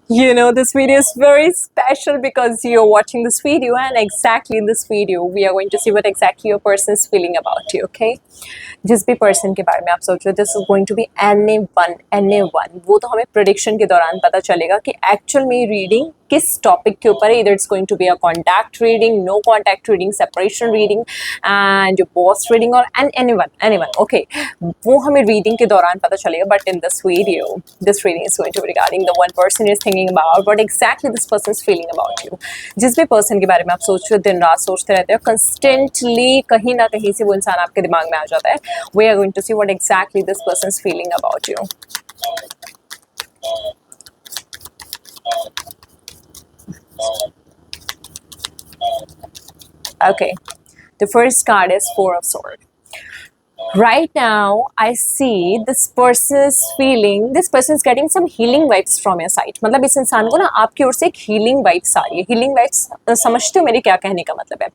You know, this video is very special because you're watching this video, and exactly in this video we are going to see what exactly your person is feeling about you. Okay, जिस भी person के बारे में आप सोच रहे हो, this is going to be any one वो तो हमें प्रोडिक्शन के दौरान पता चलेगा कि एक्चुअल में रीडिंग किस टॉपिक के ऊपर है. इधर it's going to be a contact reading, no contact reading, separation reading and boss reading और एनीवन. ओके, वो हमें रीडिंग के दौरान पता चलेगा. But in this video, this reading is going to be regarding the one person is thinking about what exactly this person is feeling about you. जिस भी person के बारे में आप सोच रहे हो, दिन रात सोचते रहते हो, कंस्टेंटली कहीं ना कहीं से वो इंसान आपके दिमाग में आ जाता है. We are going to see what exactly this person is feeling about you. Okay, the first card is Four of Swords. Right now I see this person is getting some healing vibes from your side. मतलब इस इंसान को ना आपकी ओर से एक healing vibes आ रही है. healing vibes समझते हो मेरे क्या कहने का मतलब है?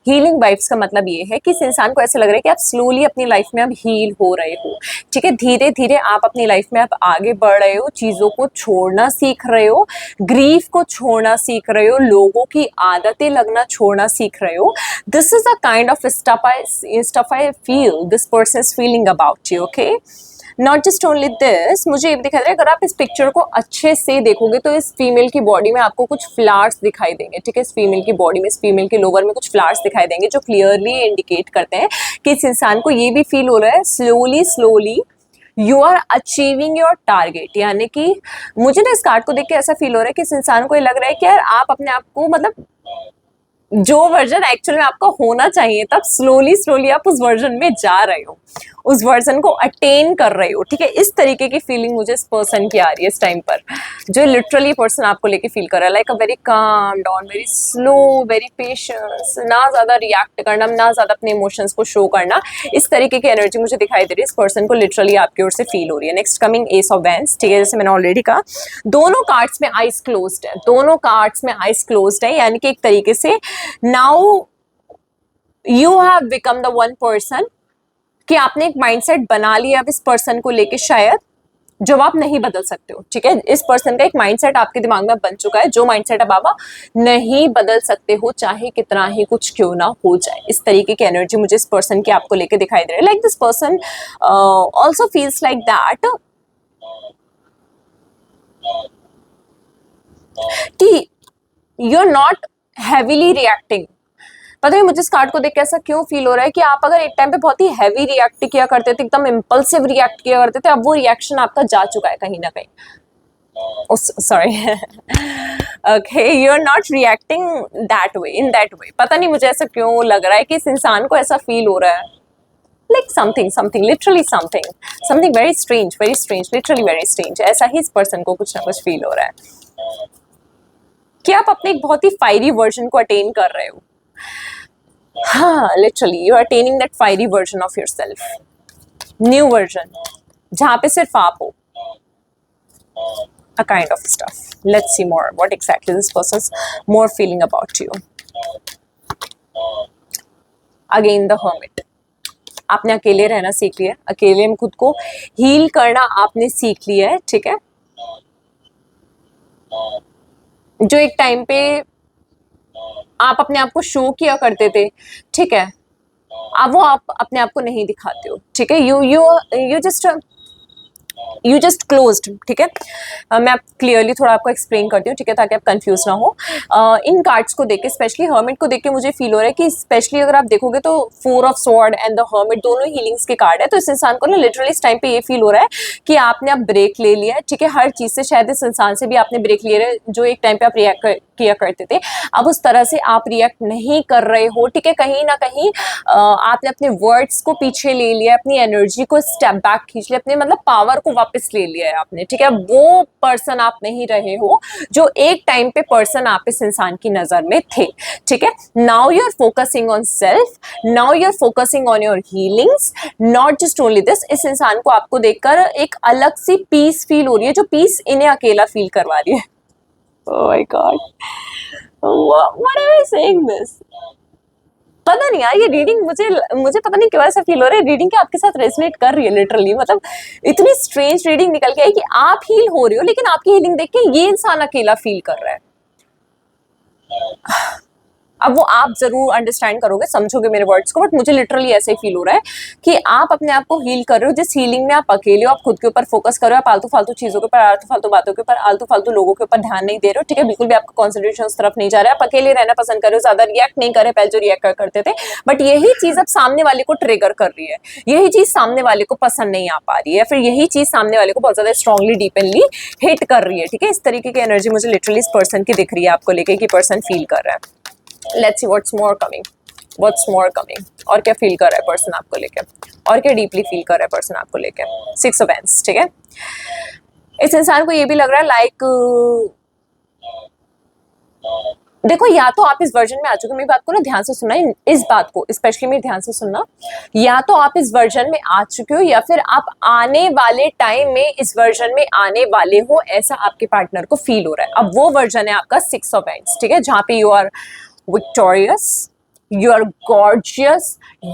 healing vibes का मतलब ये है कि इस इंसान को ऐसा लग रहा है कि आप slowly अपनी लाइफ में अब हील हो रहे हो. ठीक है, धीरे धीरे आप अपनी लाइफ में अब आगे बढ़ रहे हो, चीज़ों को छोड़ना सीख रहे हो, ग्रीफ को छोड़ना सीख रहे हो, लोगों की आदतें लगना छोड़ना सीख रहे हो. This is a kind of stuff I feel this person is feeling about you. Okay, not just only this, मुझे ये भी दिखा रहा है अगर आप इस पिक्चर को अच्छे से देखोगे तो इस फीमेल की बॉडी में आपको कुछ फ्लावर्स दिखाई देंगे. ठीक है, इस फीमेल की बॉडी में, इस फीमेल के लोवर में कुछ फ्लावर्स दिखाई देंगे जो क्लियरली इंडिकेट करते हैं कि इस इंसान को ये भी फील हो रहा है slowly you are achieving your target. यानी कि मुझे ना इस कार्ड को देख के ऐसा फील हो रहा है कि इस इंसान को ये लग रहा है कि यार आप अपने आप को मतलब जो वर्जन एक्चुअल में आपका होना चाहिए तब स्लोली आप उस वर्जन में जा रहे हो, उस वर्जन को अटेन कर रहे हो. ठीक है, इस तरीके की फीलिंग मुझे इस पर्सन की आ रही है इस टाइम पर, जो लिटरली पर्सन आपको लेके फील कर रहा है like a very calm down, very slow, very patience, ना ज़्यादा रिएक्ट करना, ना ज़्यादा अपने इमोशंस को शो करना. इस तरीके की एनर्जी मुझे दिखाई दे रही है इस पर्सन को लिटरली आपकी ओर से फील हो रही है. Next coming S of wands. ठीक है, जैसे मैंने ऑलरेडी कहा दोनों कार्ड्स में आइज क्लोज्ड है, दोनों कार्ड्स में आइज क्लोज्ड है. यानी कि एक तरीके से now you have become the one person कि आपने एक माइंडसेट बना लिया अब इस पर्सन को लेके शायद जो आप नहीं बदल सकते हो. ठीक है, इस पर्सन का एक माइंडसेट आपके दिमाग में बन चुका है जो माइंडसेट अब आप नहीं बदल सकते हो चाहे कितना ही कुछ क्यों ना हो जाए. इस तरीके की एनर्जी मुझे इस पर्सन की आपको लेके दिखाई दे रही है. Like this person also feels like that कि you are not heavily reacting. पता है मुझे इस कार्ड को देख के ऐसा क्यों फील हो रहा है कि आप अगर एक टाइम पे बहुत ही हैवी रिएक्ट किया करते थे, एकदम इम्पल्सिव रिएक्ट किया करते थे, अब वो रिएक्शन आपका जा चुका है कहीं ना कहीं. Sorry okay, you are not reacting that way, in that way. पता नहीं मुझे ऐसा क्यों लग रहा है कि इस इंसान को ऐसा फील हो रहा है like something literally something very strange, literally very strange. ऐसा ही इस पर्सन को कुछ ना कुछ फील हो रहा है कि आप अपने एक बहुत ही फायरी वर्जन को अटेन कर रहे हो. हाँ, literally you are attaining that fiery version of your self, new version जहाँ पे सिर्फ आप हो. A kind of stuff. Let's see more what exactly this person's more feeling about you. Again the hermit. आपने अकेले रहना सीख लिया, अकेले में खुद को हील करना आपने सीख लिया है. ठीक है, जो एक टाइम पे आप अपने आप को शो किया करते थे, ठीक है, अब वो आप अपने आप को नहीं दिखाते हो. ठीक है, यू जस्ट क्लोज्ड. ठीक है, मैं आप क्लियरली थोड़ा आपको एक्सप्लेन करती हूँ, ठीक है, ताकि आप कंफ्यूज ना हो. इन कार्ड्स को देख के, स्पेशली हर्मिट को देख के मुझे फील हो रहा है कि स्पेशली अगर आप देखोगे तो four of sword and the hermit दोनों हीलिंग्स के कार्ड है. तो इस इंसान को ना लिटरली इस टाइम पे ये फील हो रहा है कि आपने अब ब्रेक ले लिया है. ठीक है, हर चीज़ से शायद इस इंसान से भी आपने ब्रेक ले रहे, जो एक टाइम पे आप रिएक्ट किया करते थे, अब उस तरह से आप रिएक्ट नहीं कर रहे हो. ठीक है, कहीं ना कहीं आपने अपने वर्ड्स को पीछे ले लिया, अपनी एनर्जी को स्टेप बैक खींच लिया, अपने मतलब पावर को वापस ले लिया है आपने. ठीक है, वो पर्सन आप नहीं रहे हो जो एक टाइम पे पर्सन आप इस इंसान की नजर में थे. ठीक है, now you are focusing on self, now you are focusing on your healings. Not just only this, इस इंसान को आपको देखकर एक अलग सी पीस फील हो रही है जो पीस इन्हें अकेला फील करवा रही है. Oh my God, what am I saying this? पता नहीं यार, ये रीडिंग मुझे मुझे पता नहीं क्यों ऐसा फील हो रहा है, रीडिंग के आपके साथ रेजोनेट कर रही है लिटरली। मतलब इतनी स्ट्रेंज रीडिंग निकल के आई कि आप हील हो रही हो, लेकिन आपकी हीलिंग देख के ये इंसान अकेला फील कर रहा है। अब वो आप जरूर अंडरस्टैंड करोगे, समझोगे मेरे वर्ड्स को, बट मुझे लिटरली ऐसे ही फील हो रहा है कि आप अपने आप को हील कर रहे हो। जिस हीलिंग में आप अकेले हो, आप खुद के ऊपर फोकस कर रहे हो, आप आलतू फालतू चीजों के ऊपर, आलतू फालतू बातों के ऊपर, आलतू फालतू लोगों के ऊपर ध्यान नहीं दे रहे हो, ठीक है, बिल्कुल भी आपका कॉन्सेंट्रेशन उस तरफ नहीं जा रहा है, आप अकेले रहना पसंद कर रहे हो, ज्यादा रिएक्ट नहीं कर रहे पहले जो रिएक्ट करते थे। बट यही चीज अब सामने वाले को ट्रिगर कर रही है, यही चीज सामने वाले को पसंद नहीं आ पा रही है, फिर यही चीज सामने वाले को बहुत ज्यादा स्ट्रांगली डीपनली हिट कर रही है, ठीक है। इस तरीके की एनर्जी मुझे लिटरली इस पर्सन की दिख रही है आपको लेके, कि पर्सन फील कर रहा है। Let's see what's more coming, what's more coming. और क्या फील कर रहा है पर्सन आपको लेके, और क्या डीपली फील कर रहा है पर्सन आपको लेके। 6 ऑफ वांड्स, ठीक है। इस इंसान को ये भी लग रहा है लाइक देखो, या तो आप इस वर्जन में आ चुके, मेरी बात को ना ध्यान से सुनना, इस बात को स्पेशली मेरे ध्यान से सुनना, या तो आप इस वर्जन में आ चुके हो या फिर आप आने वाले टाइम में इस वर्जन में आने वाले हो, ऐसा आपके पार्टनर को फील हो रहा है। अब वो वर्जन है आपका 6 ऑफ वांड्स, ठीक है, जहां पे you are victorious, you're gorgeous,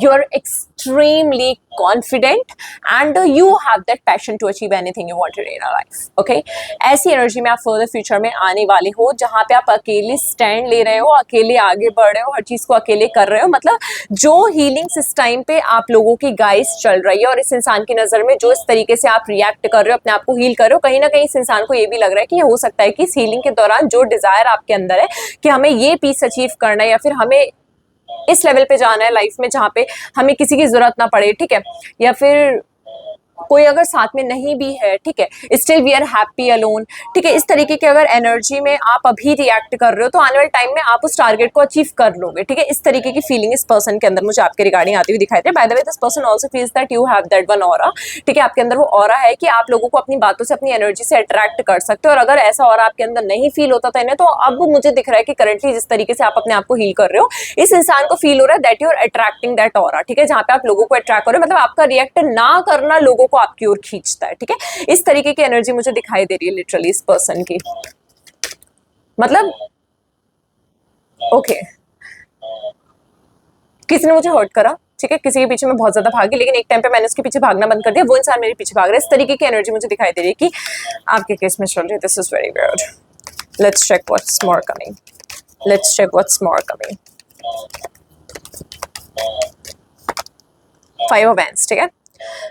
you're extremely confident and you have that passion to achieve anything you wanted in your life, okay? ऐसी एनर्जी में आप फर्दर फ्यूचर में आने वाले हो, जहां पे आप अकेले स्टैंड ले रहे हो, अकेले आगे बढ़ रहे हो, हर चीज को अकेले कर रहे हो। मतलब जो हीलिंग्स इस टाइम पे आप लोगों की गाइस चल रही है, और इस इंसान की नजर में जो इस तरीके से आप रिएक्ट कर रहे हो, अपने आप को हील कर रहे हो, कहीं ना कहीं इस इंसान को ये भी लग रहा है कि हो सकता है कि इस हीलिंग के दौरान जो डिजायर आपके अंदर है कि हमें ये पीस अचीव करना है, या फिर हमें इस लेवल पे जाना है लाइफ में जहां पे हमें किसी की जरूरत ना पड़े, ठीक है, या फिर कोई अगर साथ में नहीं भी है, ठीक है, still we are happy alone, ठीक है, इस तरीके की अगर एनर्जी में आप अभी रिएक्ट कर रहे हो तो आने वाले टाइम में आप उस टारगेट को अचीव कर लोगे, ठीक है। इस तरीके की फीलिंग इस पर्सन के अंदर मुझे आपके रिगार्डिंग आती हुई दिखाई दे। By the way this person also feels that you have that one aura, ठीक है, आपके अंदर वो ऑरा है कि आप लोगों को अपनी बातों से, अपनी एनर्जी से अट्रैक्ट कर सकते हो। और अगर ऐसा ऑरा आपके अंदर नहीं फील होता था इन्हें, तो अब मुझे दिख रहा है कि करंटली जिस तरीके से आप अपने आप को हील कर रहे हो, इस इंसान को फील हो रहा है that you are attracting that aura, ठीक है, जहां पे आप लोगों को अट्रैक्ट कर रहे हो, मतलब आपका रिएक्ट ना करना लोगों को आपकी ओर खींचता है, ठीक है। इस तरीके की एनर्जी मुझे दिखाई दे रही है लिटरली इस पर्सन की। मतलब ओके, किसी ने मुझे हर्ट करा, ठीक है, किसी के पीछे मैं बहुत ज्यादा भागी, लेकिन एक टाइम पे मैंने उसके पीछे भागना बंद कर दिया, वो इंसान मेरे पीछे भाग रहा है। इस तरीके की एनर्जी मुझे दिखाई दे रही है कि आपके केस में चल रही है। This is very weird. Let's check what's more coming, let's check what's more coming. 5 of wands, ठीक है।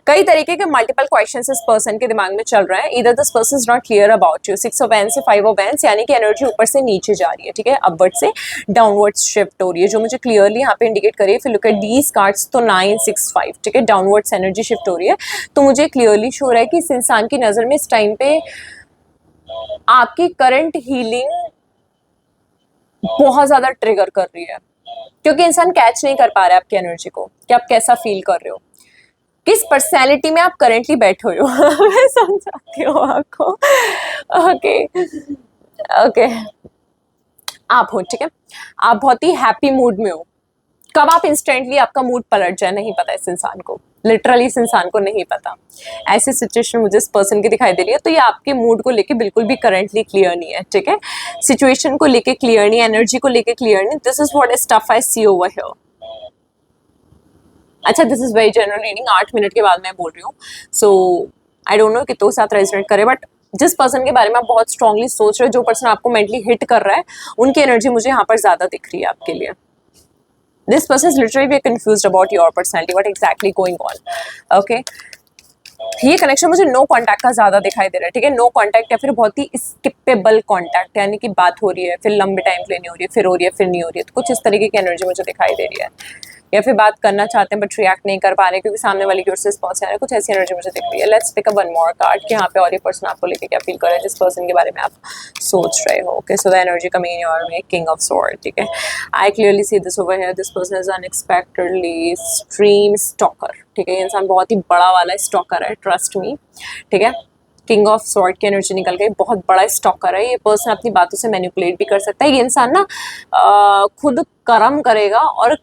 कई तरीके के मल्टीपल क्वेश्चंस इस पर्सन के दिमाग में चल रहे हैं। इधर this person is not clear about you. 6 of wands से 5 ऑफ वांड्स, यानी कि एनर्जी ऊपर से नीचे जा रही है, ठीक है, अपवर्ड से डाउनवर्ड शिफ्ट हो रही है, जो मुझे क्लियरली यहाँ पे इंडिकेट करिए। फिर लुक एट दीज कार्ड्स, तो 9 6 5, ठीक है, डाउनवर्ड्स एनर्जी शिफ्ट हो रही है। तो मुझे क्लियरली शो हो रहा है कि इस इंसान की नजर में इस टाइम पे आपकी करंट हीलिंग बहुत ज्यादा ट्रिगर कर रही है, क्योंकि इंसान कैच नहीं कर पा रहा है आपकी एनर्जी को कि आप कैसा फील कर रहे हो, किस पर्सनैलिटी में आप करेंटली बैठे हुए हो। मैं समझाती हूँ आपको। ओके ओके, आप हो, ठीक है, आप बहुत ही हैप्पी मूड में हो। कब आप इंस्टेंटली आपका मूड पलट जाए नहीं पता इस इंसान को, लिटरली इस इंसान को नहीं पता। ऐसी सिचुएशन मुझे इस पर्सन की दिखाई दे रही है। तो ये आपके मूड को लेके बिल्कुल भी करंटली क्लियर नहीं है, ठीक है, सिचुएशन को लेके क्लियर नहीं, एनर्जी को लेके क्लियर नहीं। This is what stuff I see over here. अच्छा, this is very general reading, 8 minute के बाद मैं बोल रही हूँ, सो आई डोंट नो कि तो साथ रेजोनेट करे, बट जिस पर्सन के बारे में आप बहुत स्ट्रांगली सोच रहे हो, जो पर्सन आपको मेंटली हिट कर रहा है, उनकी एनर्जी मुझे यहाँ पर ज्यादा दिख रही है आपके लिए। This person is literally very confused about your personality, what exactly going on, okay? ये कनेक्शन मुझे नो कॉन्टैक्ट का ज्यादा दिखाई दे रहा है, ठीक है, नो कॉन्टैक्ट या फिर बहुत ही स्किपेबल कॉन्टैक्ट, यानी कि बात हो रही है, फिर लंबे टाइम के लिए नहीं हो रही है, फिर हो रही है, फिर नहीं हो रही है, तो कुछ इस तरीके की एनर्जी मुझे दिखाई दे रही है। या फिर बात करना चाहते हैं बट रिएक्ट नहीं कर पा रहे क्योंकि सामने वाली की ओर से रिस्पॉन्स आ रहा है, कुछ ऐसी एनर्जी मुझे दिख रही है। Let's pick up one more card कि यहाँ पे और ये पर्सन आपको लेके क्या फील कर रहा है, जिस पर्सन के बारे में आप सोच रहे हो। Okay, so the energy coming in your way, king of sword, ठीक है, I clearly see this over here. This person is unexpectedly extreme stalker, ठीक है, ये इंसान बहुत ही बड़ा वाला स्टॉकर है, ट्रस्ट मी, ठीक है। किंग ऑफ स्वॉर्ड की एनर्जी निकल गई, बहुत बड़ा स्टॉकर है ये पर्सन, अपनी बातों से मैनिपुलेट भी कर सकता है। ये इंसान ना खुद कर्म करेगा और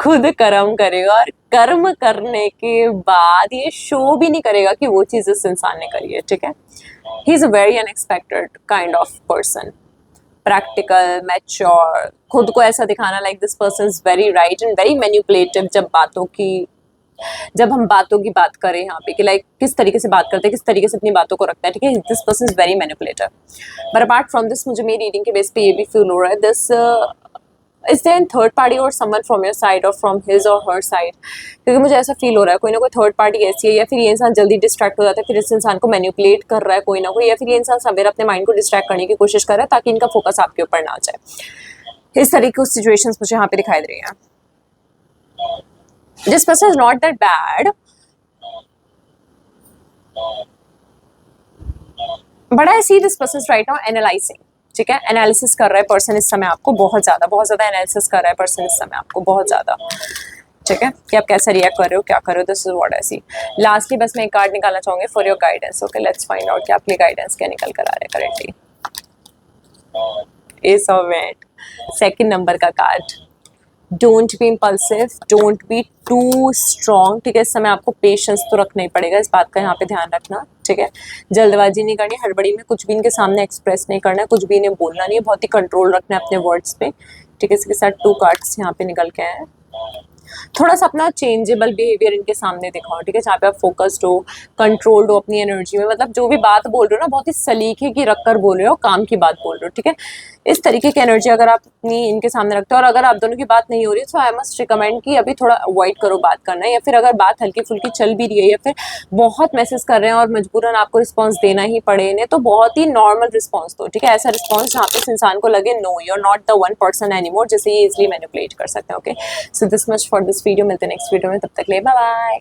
खुद कर्म करेगा और कर्म करने के बाद ये शो भी नहीं करेगा कि वो चीज इस इंसान ने करी है, ठीक है। He is a very unexpected kind of person, practical, mature, खुद को ऐसा दिखाना like this person is very right and very manipulative. जब हम बातों की बात करें यहाँ पे कि लाइक किस तरीके से बात करते हैं, किस तरीके से अपनी बातों को रखता है, ठीक है, this person is very manipulative. But apart from this मुझे मेरी रीडिंग के बेस पे ये भी फील हो रहा है, this is there third party और समवन फ्रॉम योर साइड और फ्रॉम हिज और हर साइड, क्योंकि मुझे ऐसा फील हो रहा है कोई ना कोई थर्ड पार्टी ऐसी है, या फिर ये इंसान जल्दी डिस्ट्रैक्ट हो जाता है, फिर इस इंसान को मैनिपुलेट कर रहा है कोई ना कोई, या फिर ये इंसान सवेरे अपने माइंड को डिस्ट्रैक्ट करने की कोशिश कर रहा है ताकि इनका फोकस आपके ऊपर ना जाए। इस तरीके की सिचुएशंस मुझे यहाँ पे दिखाई दे रही हैं। This person is not that bad, but I see this person is right now analyzing, ठीक है, एनालिसिस कर रहा है पर्सन इस समय आपको, बहुत ज़्यादा एनालिसिस कर रहा है पर्सन इस समय आपको, बहुत ज़्यादा, ठीक है, कि आप कैसे रिएक्ट कर रहे हो, क्या कर रहे हो, this is what I see. Lastly बस मैं एक कार्ड निकालना चाहूँगी for your guidance. Okay, let's find out कि आपके गाइडेंस क्या निकल कर आ रहा है currently. Ace of wands, second number का card. Don't be impulsive, don't be too strong, ठीक है, इस समय आपको पेशेंस तो रखना ही पड़ेगा, इस बात का यहाँ पे ध्यान रखना, ठीक है, जल्दबाजी नहीं करनी, हड़बड़ी में कुछ भी इनके सामने एक्सप्रेस नहीं करना है, कुछ भी इन्हें बोलना नहीं है, बहुत ही कंट्रोल रखना है अपने वर्ड्स पे, ठीक है। इसके साथ 2 कार्ड्स यहाँ पे निकल के आए हैं। थोड़ा सा अपना चेंजेबल बिहेवियर इनके सामने दिखाओ, ठीक है, जहाँ पे आप फोकस्ड हो, कंट्रोल्ड हो अपनी एनर्जी में, मतलब जो भी बात बोल रहे हो ना बहुत ही सलीके की रख कर बोल रहे हो, काम की बात बोल रहे हो, ठीक है, इस तरीके की एनर्जी अगर आप अपनी इनके सामने रखते हो, और अगर आप दोनों की बात नहीं हो रही है तो आई मस्ट रिकमेंड कि अभी थोड़ा अवॉइड करो बात करना, या फिर अगर बात हल्की फुल्की चल भी रही है या फिर बहुत मैसेज कर रहे हैं और मजबूरन आपको रिस्पॉन्स देना ही पड़े इन्हें, तो बहुत ही नॉर्मल रिस्पॉन्स दो, ठीक है, ऐसा रिस्पॉन्स जहाँ पे इस इंसान को लगे no you are not the one person anymore, जिसे ये इजिली मैनिपुलेट कर सकते हैं। Okay, so this much for this video, मिलते हैं नेक्स्ट वीडियो में, तब तक ले बाय बाय।